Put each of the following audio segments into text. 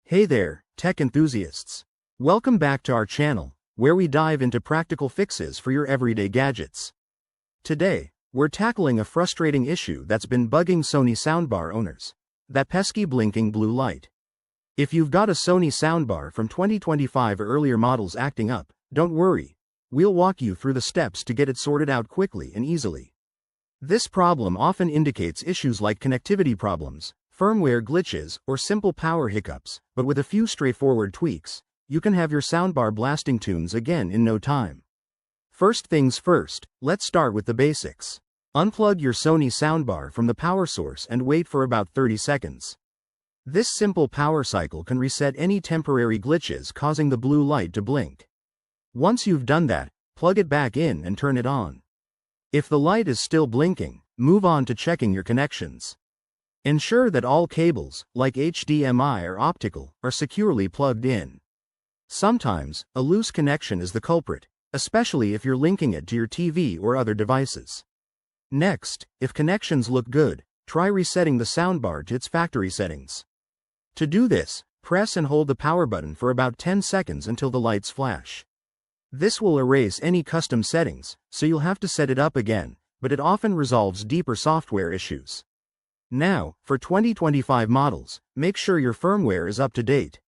Hey there, tech enthusiasts. Welcome back to our channel, where we dive into practical fixes for your everyday gadgets. Today, we're tackling a frustrating issue that's been bugging Sony Soundbar owners: that pesky blinking blue light. If you've got a Sony Soundbar from 2025 or earlier models acting up, don't worry. We'll walk you through the steps to get it sorted out quickly and easily. This problem often indicates issues like connectivity problems, firmware glitches, or simple power hiccups, but with a few straightforward tweaks, you can have your soundbar blasting tunes again in no time. First things first, let's start with the basics. Unplug your Sony soundbar from the power source and wait for about 30 seconds. This simple power cycle can reset any temporary glitches causing the blue light to blink. Once you've done that, plug it back in and turn it on. If the light is still blinking, move on to checking your connections. Ensure that all cables, like HDMI or optical, are securely plugged in. Sometimes, a loose connection is the culprit, especially if you're linking it to your TV or other devices. Next, if connections look good, try resetting the soundbar to its factory settings. To do this, press and hold the power button for about 10 seconds until the lights flash. This will erase any custom settings, so you'll have to set it up again, but it often resolves deeper software issues. Now, for 2025 models, make sure your firmware is up to date.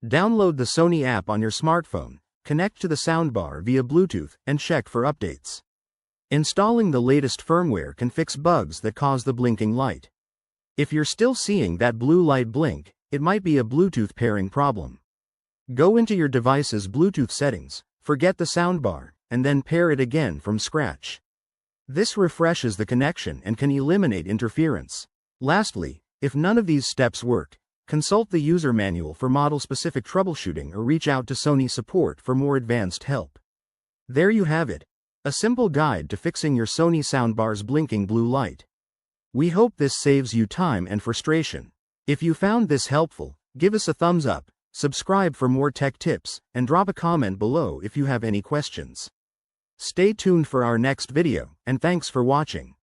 Download the Sony app on your smartphone, connect to the soundbar via Bluetooth, and check for updates. Installing the latest firmware can fix bugs that cause the blinking light. If you're still seeing that blue light blink, it might be a Bluetooth pairing problem. Go into your device's Bluetooth settings, forget the soundbar, and then pair it again from scratch. This refreshes the connection and can eliminate interference. Lastly, if none of these steps work, consult the user manual for model-specific troubleshooting or reach out to Sony support for more advanced help. There you have it, a simple guide to fixing your Sony soundbar's blinking blue light. We hope this saves you time and frustration. If you found this helpful, give us a thumbs up, subscribe for more tech tips, and drop a comment below if you have any questions. Stay tuned for our next video, and thanks for watching.